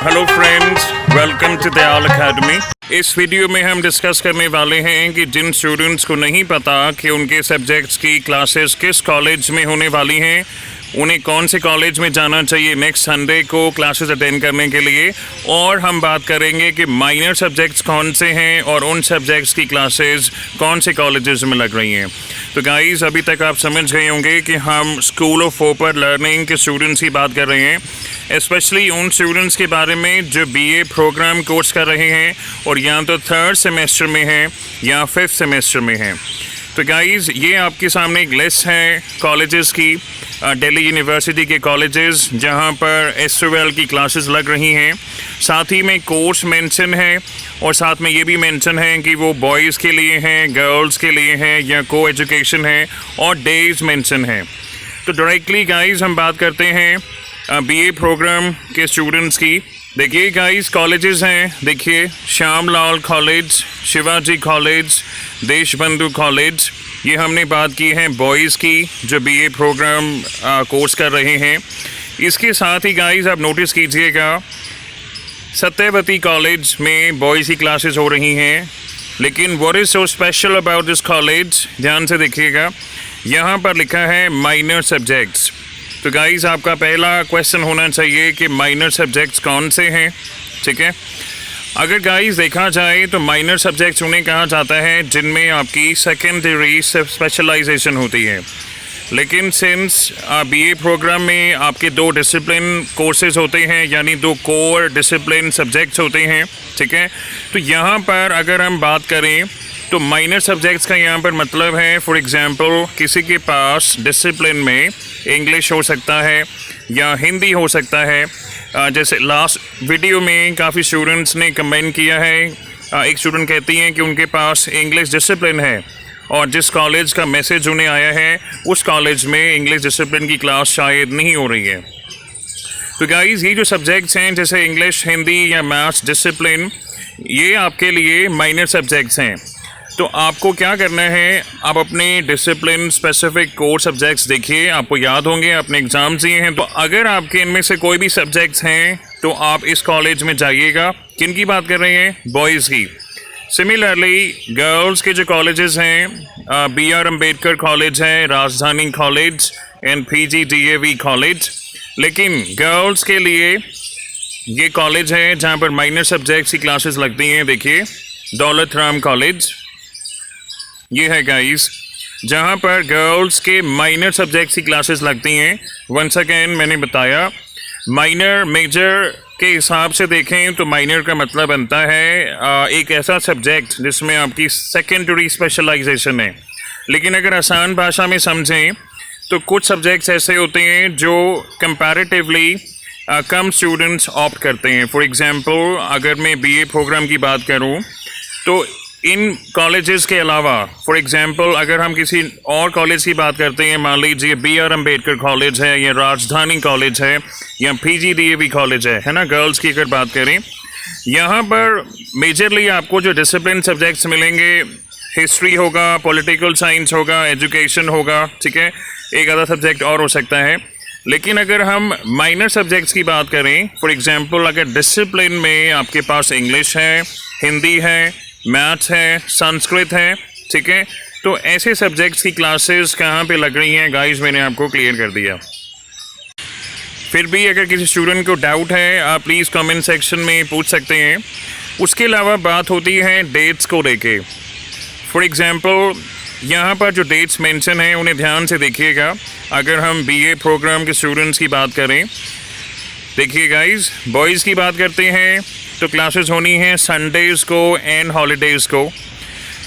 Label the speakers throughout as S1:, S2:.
S1: Hello friends, welcome to Dayal academy. इस video में हम डिस्कस करने वाले हैं कि जिन स्टूडेंट्स को नहीं पता कि उनके सब्जेक्ट्स की क्लासेस किस कॉलेज में होने वाली हैं, उन्हें कौन से कॉलेज में जाना चाहिए नेक्स्ट संडे को क्लासेस अटेंड करने के लिए, और हम बात करेंगे कि माइनर सब्जेक्ट्स कौन से हैं और उन सब्जेक्ट्स की क्लासेस कौन से कॉलेजेस में लग रही हैं। तो गाइस, अभी तक आप समझ गए होंगे कि हम स्कूल ऑफ ओपर लर्निंग के स्टूडेंट्स की बात कर रहे हैं, स्पेशली उन स्टूडेंट्स के बारे में जो बीए प्रोग्राम कोर्स कर रहे हैं और या तो थर्ड सेमेस्टर में हैं या फिफ्थ सेमेस्टर में हैं। तो गाइस, ये आपके सामने एक लिस्ट है कॉलेजेस की, दिल्ली यूनिवर्सिटी के कॉलेजेस जहाँ पर एसओएल की क्लासेस लग रही हैं। साथ ही में कोर्स मेंशन है और साथ में ये भी मेंशन है कि वो बॉयज़ के लिए हैं, गर्ल्स के लिए हैं या को एजुकेशन है, और डेज मेंशन है। तो डायरेक्टली गाइस हम बात करते हैं बीए प्रोग्राम के स्टूडेंट्स की। देखिए गाइस, कॉलेजेस हैं, देखिए Shyamlal college, Shivaji college, Deshbandhu college. ये हमने बात की है बॉयज़ की जो बीए प्रोग्राम कोर्स कर रहे हैं। इसके साथ ही गाइस आप नोटिस कीजिएगा, सत्यवती कॉलेज में बॉयज़ की क्लासेस हो रही हैं। लेकिन what is so special about this college, ध्यान से देखिएगा, यहाँ पर लिखा है माइनर सब्जेक्ट्स। तो गाइस, आपका पहला क्वेश्चन होना चाहिए कि माइनर सब्जेक्ट्स कौन से हैं, ठीक है। अगर गाइस देखा जाए तो माइनर सब्जेक्ट्स उन्हें कहा जाता है जिनमें आपकी सेकेंडरी स्पेशलाइजेशन होती है। लेकिन सिंस बीए प्रोग्राम में आपके दो डिसिप्लिन कोर्सेज होते हैं, यानी दो कोर डिसिप्लिन सब्जेक्ट्स होते हैं, ठीक है। तो यहाँ पर अगर हम बात करें तो माइनर सब्जेक्ट्स का यहाँ पर मतलब है, फॉर एग्जांपल किसी के पास डिसिप्लिन में इंग्लिश हो सकता है या हिंदी हो सकता है। जैसे लास्ट वीडियो में काफ़ी स्टूडेंट्स ने कमेंट किया है, एक स्टूडेंट कहती हैं कि उनके पास इंग्लिश डिसिप्लिन है और जिस कॉलेज का मैसेज उन्हें आया है उस कॉलेज में इंग्लिश डिसिप्लिन की क्लास शायद नहीं हो रही है। तो गाइस, ये जो सब्जेक्ट्स हैं जैसे इंग्लिश, हिंदी या मैथ्स डिसिप्लिन, ये आपके लिए माइनर सब्जेक्ट्स हैं। तो आपको क्या करना है, आप अपने डिसिप्लिन स्पेसिफिक कोर सब्जेक्ट्स देखिए, आपको याद होंगे, आपने एग्ज़ाम दिए हैं। तो अगर आपके इनमें से कोई भी सब्जेक्ट्स हैं तो आप इस कॉलेज में जाइएगा। किन की बात कर रहे हैं? बॉयज़ की। सिमिलरली गर्ल्स के जो कॉलेजेस हैं, BR अम्बेडकर कॉलेज है, राजधानी कॉलेज एंड PGDAV कॉलेज। लेकिन गर्ल्स के लिए ये कॉलेज है जहाँ पर माइनर सब्जेक्ट्स की क्लासेस लगती हैं। देखिए, दौलत राम कॉलेज ये है गाइस, जहाँ पर गर्ल्स के माइनर सब्जेक्ट्स की क्लासेस लगती हैं। वंस अगेन मैंने बताया, माइनर मेजर के हिसाब से देखें तो माइनर का मतलब बनता है एक ऐसा सब्जेक्ट जिसमें आपकी सेकेंडरी स्पेशलाइजेशन है। लेकिन अगर आसान भाषा में समझें तो कुछ सब्जेक्ट्स ऐसे होते हैं जो कंपैरेटिवली कम स्टूडेंट्स ऑप्ट करते हैं। फॉर एग्जांपल अगर मैं बीए प्रोग्राम की बात करूं तो इन कॉलेजेस के अलावा, फॉर एग्जांपल अगर हम किसी और कॉलेज की बात करते हैं, मान लीजिए BR अम्बेडकर कॉलेज है या राजधानी कॉलेज है या PGDAV कॉलेज है ना, गर्ल्स की अगर बात करें, यहाँ पर मेजरली आपको जो डिसिप्लिन सब्जेक्ट्स मिलेंगे, हिस्ट्री होगा, पॉलिटिकल साइंस होगा, एजुकेशन होगा, ठीक है, एक आधा सब्जेक्ट और हो सकता है। लेकिन अगर हम माइनर सब्जेक्ट्स की बात करें, फॉर एग्जांपल अगर डिसिप्लिन में आपके पास इंग्लिश है, हिंदी है, मैथ्स है, संस्कृत है, ठीक है, तो ऐसे सब्जेक्ट्स की क्लासेस कहाँ पे लग रही हैं गाइस, मैंने आपको क्लियर कर दिया। फिर भी अगर किसी स्टूडेंट को डाउट है, आप प्लीज़ कमेंट सेक्शन में पूछ सकते हैं। उसके अलावा बात होती है डेट्स को लेके। फॉर एग्जांपल यहाँ पर जो डेट्स मेंशन हैं उन्हें ध्यान से देखिएगा। अगर हम बीए प्रोग्राम के स्टूडेंट्स की बात करें, देखिए गाइस, बॉयज़ की बात करते हैं तो क्लासेस होनी है संडेज़ को एंड हॉलीडेज़ को।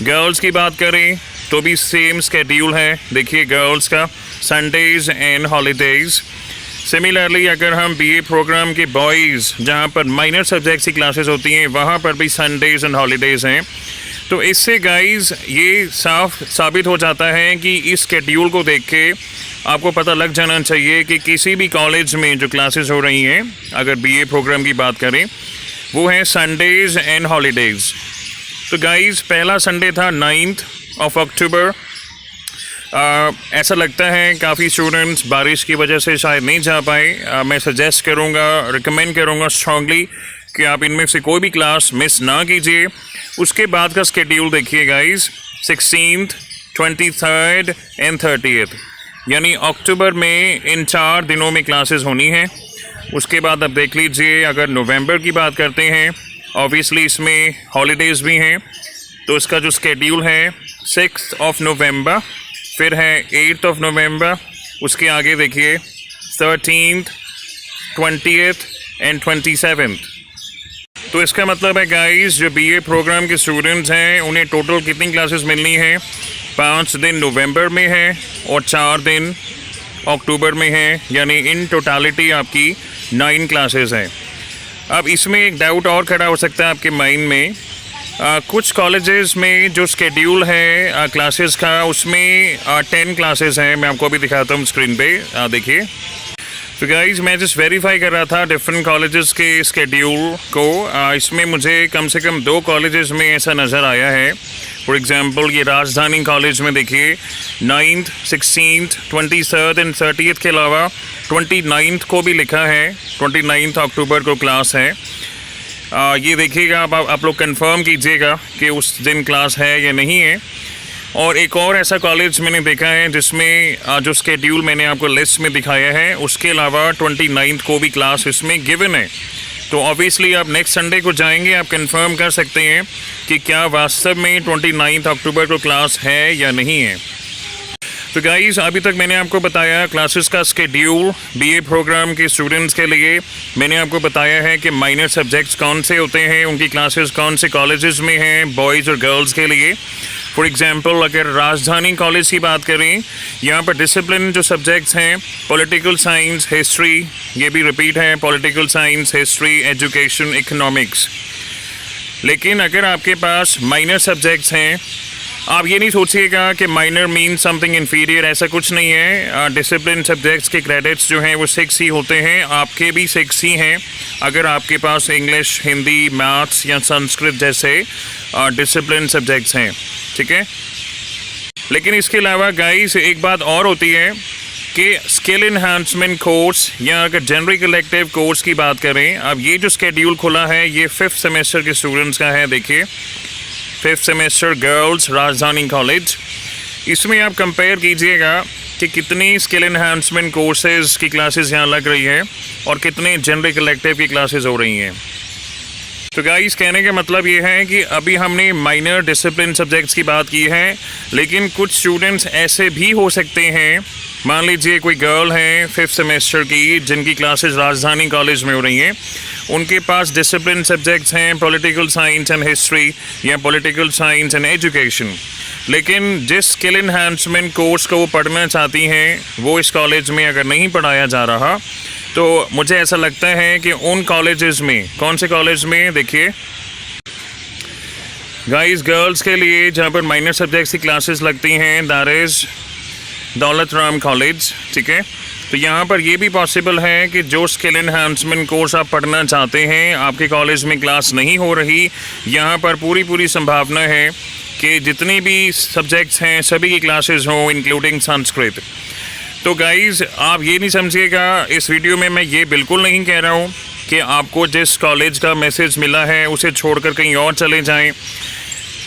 S1: गर्ल्स की बात करें तो भी सेम स्केड्यूल है, देखिए गर्ल्स का संडेज़ एंड हॉलीडेज़। सिमिलरली अगर हम बीए प्रोग्राम के बॉयज़ जहां पर माइनर सब्जेक्ट्स की क्लासेस होती हैं वहां पर भी संडेज़ एंड हॉलीडेज़ हैं। तो इससे गाइस ये साफ साबित हो जाता है कि इस स्केड्यूल को देख के आपको पता लग जाना चाहिए कि किसी भी कॉलेज में जो क्लासेस हो रही हैं, अगर बीए प्रोग्राम की बात करें, वो है संडेज़ एंड हॉलीडेज़। तो गाइस, पहला संडे था 9th of October, ऐसा लगता है काफ़ी स्टूडेंट्स बारिश की वजह से शायद नहीं जा पाए। मैं सजेस्ट करूँगा, रिकमेंड करूँगा स्ट्रांगली कि आप इनमें से कोई भी क्लास मिस ना कीजिए। उसके बाद का स्केड्यूल देखिए guys, 16th, 23rd and 30th, यानी अक्टूबर में इन 4 दिनों में क्लासेस होनी हैं। उसके बाद आप देख लीजिए, अगर नवंबर की बात करते हैं, ऑब्वियसली इसमें हॉलीडेज़ भी हैं, तो इसका जो स्केड्यूल है 6th of November, फिर है 8th of November, उसके आगे देखिए 13th, 20th एंड 27th। तो इसका मतलब है गाइस, जो बीए प्रोग्राम के स्टूडेंट्स हैं उन्हें टोटल कितनी क्लासेस मिलनी है? 5 दिन नवंबर में है और 4 दिन अक्टूबर में है, यानी इन टोटालिटी आपकी 9 क्लासेस हैं। अब इसमें एक डाउट और खड़ा हो सकता है आपके माइंड में, कुछ कॉलेजेस में जो स्केड्यूल है क्लासेस का, उसमें 10 क्लासेस हैं। मैं आपको अभी दिखाता हूँ स्क्रीन पे, देखिए। तो गाइज मैं जस्ट वेरीफाई कर रहा था डिफरेंट कॉलेजेस के स्केड्यूल को। इसमें मुझे कम से कम 2 कॉलेजेस में ऐसा नज़र आया है। फॉर एग्जांपल ये राजधानी कॉलेज में देखिए 9th, 16th, 23rd and 30th के अलावा 29th को भी लिखा है, 29 अक्टूबर को क्लास है। ये देखिएगा, आप लोग कंफर्म कीजिएगा कि उस दिन क्लास है या नहीं है। और एक और ऐसा कॉलेज मैंने देखा है जिसमें जो स्केड्यूल मैंने आपको लिस्ट में दिखाया है, उसके अलावा 29 को भी क्लास इसमें गिवन है। तो ऑब्वियसली आप नेक्स्ट संडे को जाएंगे, आप कंफर्म कर सकते हैं कि क्या वास्तव में 29 अक्टूबर को क्लास है या नहीं है। तो गाइस अभी तक मैंने आपको बताया क्लासेस का स्केड्यूल बीए प्रोग्राम के स्टूडेंट्स के लिए। मैंने आपको बताया है कि माइनर सब्जेक्ट्स कौन से होते हैं, उनकी क्लासेस कौन से कॉलेजेस में हैं बॉयज़ और गर्ल्स के लिए। फॉर एग्जांपल अगर राजधानी कॉलेज की बात करें, यहाँ पर डिसिप्लिन जो सब्जेक्ट्स हैं, पॉलिटिकल साइंस, हिस्ट्री, ये भी रिपीट है, political science, history, education, economics. लेकिन अगर आपके पास माइनर सब्जेक्ट्स हैं, आप ये नहीं सोचिएगा कि माइनर मीन समथिंग इन्फीरियर, ऐसा कुछ नहीं है। डिसिप्लिन सब्जेक्ट्स के क्रेडिट्स जो हैं वो 6 ही होते हैं, आपके भी 6 ही हैं अगर आपके पास इंग्लिश, हिंदी, मैथ्स या संस्कृत जैसे डिसिप्लिन सब्जेक्ट्स हैं, ठीक है। लेकिन इसके अलावा गाइस एक बात और होती है कि स्किल इन्हांसमेंट कोर्स या अगर जनरल इलेक्टिव कोर्स की बात करें, अब ये जो स्केड्यूल खुला है ये 5th सेमेस्टर के स्टूडेंट्स का है। देखिए 5th सेमेस्टर गर्ल्स राजधानी कॉलेज, इसमें आप कंपेयर कीजिएगा कि कितनी स्किल इन्हांसमेंट कोर्सेज की क्लासेस यहाँ लग रही है और कितने जनरल कलेक्टिव की क्लासेस हो रही हैं। तो गाइस कहने का मतलब ये है कि अभी हमने माइनर डिसिप्लिन सब्जेक्ट्स की बात की है, लेकिन कुछ स्टूडेंट्स ऐसे भी हो सकते हैं, मान लीजिए कोई गर्ल है 5th सेमेस्टर की जिनकी क्लासेस राजधानी कॉलेज में हो रही हैं, उनके पास डिसिप्लिन सब्जेक्ट्स हैं पॉलिटिकल साइंस एंड हिस्ट्री या पॉलिटिकल साइंस एंड एजुकेशन, लेकिन जिस स्किल इन्हांसमेंट कोर्स को वो पढ़ना चाहती हैं वो इस कॉलेज में अगर नहीं पढ़ाया जा रहा, तो मुझे ऐसा लगता है कि उन कॉलेजेस में, कौन से कॉलेज में, देखिए गाइस गर्ल्स के लिए जहाँ पर माइनर सब्जेक्ट्स की क्लासेस लगती हैं, that is Daulat Ram college, ठीक है। तो यहाँ पर ये भी पॉसिबल है कि जो स्किल इन्हांसमेंट कोर्स आप पढ़ना चाहते हैं आपके कॉलेज में क्लास नहीं हो रही, यहाँ पर पूरी संभावना है कि जितनी भी सब्जेक्ट्स हैं सभी की क्लासेस हों इंक्लूडिंग संस्कृत। तो गाइज़ आप ये नहीं समझिएगा, इस वीडियो में मैं ये बिल्कुल नहीं कह रहा हूँ कि आपको जिस कॉलेज का मैसेज मिला है उसे छोड़कर कहीं और चले जाएं।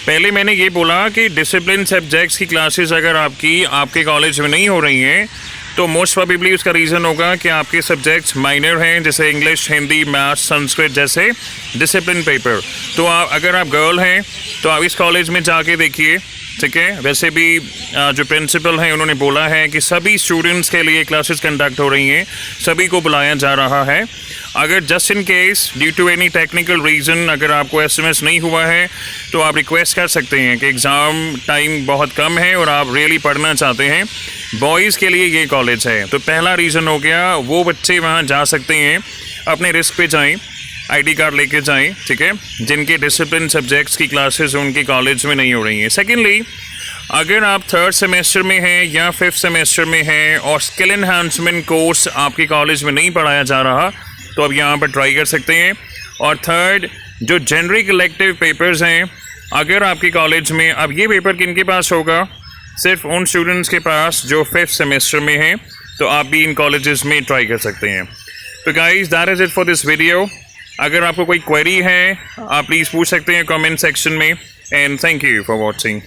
S1: पहले मैंने ये बोला कि डिसिप्लिन सब्जेक्ट्स की क्लासेस अगर आपके कॉलेज में नहीं हो रही हैं तो मोस्ट प्रोबेबली उसका रीज़न होगा कि आपके सब्जेक्ट्स माइनर हैं, जैसे इंग्लिश, हिंदी, मैथ्स, संस्कृत जैसे डिसिप्लिन पेपर। तो अगर आप गर्ल हैं तो आप इस कॉलेज में जाके देखिए, ठीक है। वैसे भी जो प्रिंसिपल हैं उन्होंने बोला है कि सभी स्टूडेंट्स के लिए क्लासेस कंडक्ट हो रही हैं, सभी को बुलाया जा रहा है। अगर just in case due to any technical reason अगर आपको SMS नहीं हुआ है तो आप रिक्वेस्ट कर सकते हैं कि एग्ज़ाम टाइम बहुत कम है और आप रियली पढ़ना चाहते हैं, बॉयज़ के लिए ये कॉलेज है। तो पहला रीज़न हो गया, वो बच्चे वहाँ जा सकते हैं, अपने रिस्क पे जाएं, ID कार्ड लेके जाएं, ठीक है, जिनके डिसिप्लिन सब्जेक्ट्स की क्लासेस उनके कॉलेज में नहीं हो रही हैं। सेकेंडली, अगर आप 3rd सेमेस्टर में हैं या 5th सेमेस्टर में हैं और स्किल इन्हांसमेंट कोर्स आपके कॉलेज में नहीं पढ़ाया जा रहा तो आप यहाँ पर ट्राई कर सकते हैं। और थर्ड, जो जनरल इलेक्टिव पेपर्स हैं, अगर आपके कॉलेज में, अब ये पेपर किनके पास होगा, सिर्फ उन स्टूडेंट्स के पास जो 5th सेमेस्टर में हैं, तो आप भी इन कॉलेजेस में ट्राई कर सकते हैं। तो guys, that is it for this video. अगर आपको कोई क्वेरी है आप प्लीज़ पूछ सकते हैं कमेंट सेक्शन में। And thank you for watching.